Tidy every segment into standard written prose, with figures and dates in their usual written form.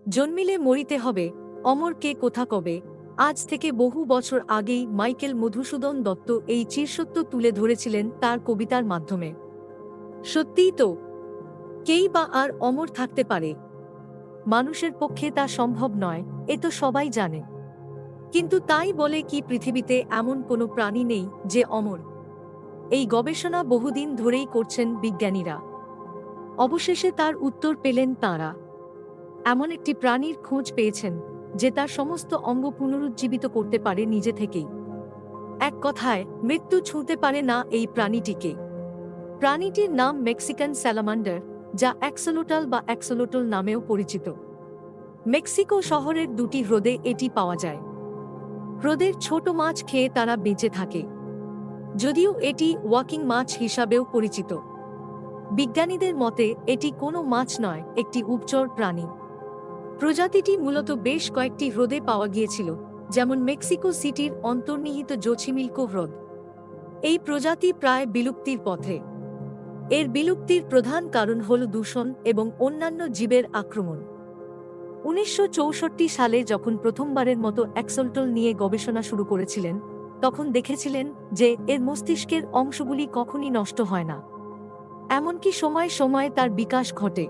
জন্মিলে মরিতে হবে, অমর কে কোথা কবে। আজ থেকে বহু বছর আগেই মাইকেল মধুসূদন দত্ত এই চিরসত্য তুলে ধরেছিলেন তার কবিতার মাধ্যমে। সত্যিই তো, কেই বা আর অমর থাকতে পারে? মানুষের পক্ষে তা সম্ভব নয়, এ তো সবাই জানে। কিন্তু তাই বলে কি পৃথিবীতে এমন কোনো প্রাণী নেই যে অমর? এই গবেষণা বহুদিন ধরেই করছেন বিজ্ঞানীরা। অবশেষে তার উত্তর পেলেন তাঁরা। এমন একটি প্রাণীর খোঁজ পেয়েছেন যে তার সমস্ত অঙ্গ পুনরুজ্জীবিত করতে পারে নিজে থেকেই। এক কথায়, মৃত্যু ছুঁতে পারে না এই প্রাণীটিকে। প্রাণীটির নাম মেক্সিকান স্যালামান্ডার, যা অ্যাক্সোলোটল বা অ্যাক্সোলোটল নামেও পরিচিত। মেক্সিকো শহরের দুটি হ্রদে এটি পাওয়া যায়। হ্রদের ছোট মাছ খেয়ে তারা বেঁচে থাকে, যদিও এটি ওয়াকিং মাছ হিসাবেও পরিচিত। বিজ্ঞানীদের মতে এটি কোনো মাছ নয়, একটি উভচর প্রাণী। প্রজাতিটি মূলত বেশ কয়েকটি হ্রদে পাওয়া গিয়েছিল, যেমন মেক্সিকো সিটির অন্তর্নিহিত জোচিমিলকো হ্রদ। এই প্রজাতি প্রায় বিলুপ্তির পথে। এর বিলুপ্তির প্রধান কারণ হল দূষণ এবং অন্যান্য জীবের আক্রমণ। 1964 সালে যখন প্রথমবারের মতো অ্যাক্সোলটল নিয়ে গবেষণা শুরু করেছিলেন, তখন দেখেছিলেন যে এর মস্তিষ্কের অংশগুলি কখনই নষ্ট হয় না, এমনকি সময় সময় তার বিকাশ ঘটে।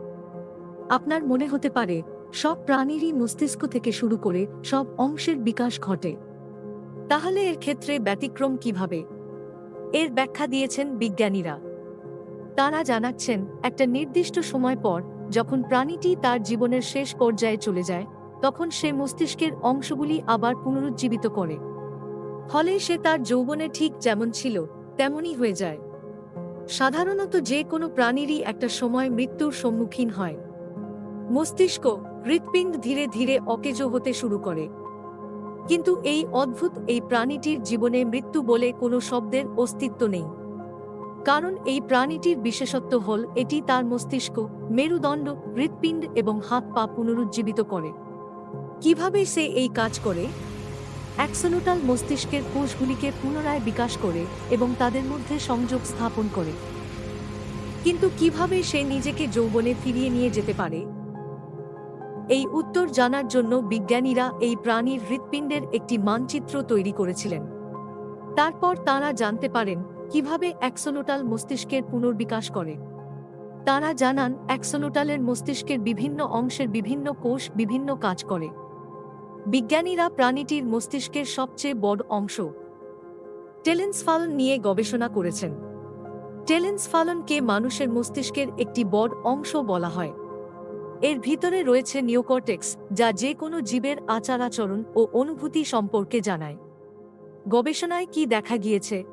আপনার মনে হতে পারে, সব প্রাণীরই মস্তিষ্ক থেকে শুরু করে সব অংশের বিকাশ ঘটে। তাহলে এর ক্ষেত্রে ব্যতিক্রম কিভাবে? এর ব্যাখ্যা দিয়েছেন বিজ্ঞানীরা। তাঁরা জানাচ্ছেন, একটা নির্দিষ্ট সময় পর যখন প্রাণীটি তার জীবনের শেষ পর্যায়ে চলে যায়, তখন সে মস্তিষ্কের অংশগুলি আবার পুনরুজ্জীবিত করে। ফলে সে তার যৌবনে ঠিক যেমন ছিল তেমনই হয়ে যায়। সাধারণত যে কোনো প্রাণীরই একটা সময় মৃত্যুর সম্মুখীন হয়। মস্তিষ্ক, হৃৎপিণ্ড ধীরে ধীরে অকেজো হতে শুরু করে। কিন্তু এই অদ্ভুত এই প্রাণীটির জীবনে মৃত্যু বলে কোনো শব্দের অস্তিত্ব নেই। কারণ এই প্রাণীটির বিশেষত্ব হল এটি তার মস্তিষ্ক, মেরুদণ্ড, হৃৎপিণ্ড এবং হাত পা পুনরুজ্জীবিত করে। কিভাবে সে এই কাজ করে? অ্যাক্সোলোটাল মস্তিষ্কের কোষগুলিকে পুনরায় বিকাশ করে এবং তাদের মধ্যে সংযোগ স্থাপন করে। কিন্তু কিভাবে সে নিজেকে যৌবনে ফিরিয়ে নিয়ে যেতে পারে? এই উত্তর জানার জন্য বিজ্ঞানীরা এই প্রাণীর হৃৎপিণ্ডের একটি মানচিত্র তৈরি করেছিলেন। তারপর তাঁরা জানতে পারেন কিভাবে অ্যাক্সোলোটাল মস্তিষ্কের পুনর্বিকাশ করে। তাঁরা জানান অ্যাক্সোলোটালের মস্তিষ্কের বিভিন্ন অংশের বিভিন্ন কোষ বিভিন্ন কাজ করে। বিজ্ঞানীরা প্রাণীটির মস্তিষ্কের সবচেয়ে বড় অংশ টেলেনসফালন নিয়ে গবেষণা করেছেন। টেলেনসফালনকে মানুষের মস্তিষ্কের একটি বড় অংশ বলা হয়। এর ভিতরে রয়েছে নিওকর্টেক্স, যা যে কোনো জীবের আচার আচরণ ও অনুভূতি সম্পর্কে জানায়। গবেষণায় কি দেখা গিয়েছে?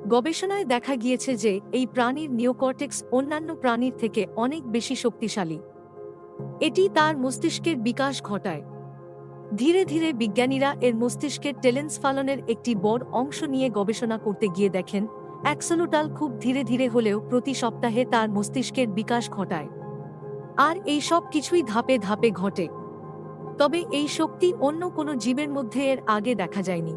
গবেষণায় দেখা গিয়েছে যে এই প্রাণীর নিওকর্টেক্স অন্যান্য প্রাণীর থেকে অনেক বেশি শক্তিশালী। এটি তার মস্তিষ্কের বিকাশ ঘটায়। ধীরে ধীরে বিজ্ঞানীরা এর মস্তিষ্কের টেলেনসফালনের একটি বড় অংশ নিয়ে গবেষণা করতে গিয়ে দেখেন অ্যাক্সোলোটাল খুব ধীরে ধীরে হলেও প্রতি সপ্তাহে তার মস্তিষ্কের বিকাশ ঘটায়। আর এই সব কিছুই ধাপে ধাপে ঘটে। তবে এই শক্তি অন্য কোনো জীবের মধ্যে এর আগে দেখা যায়নি।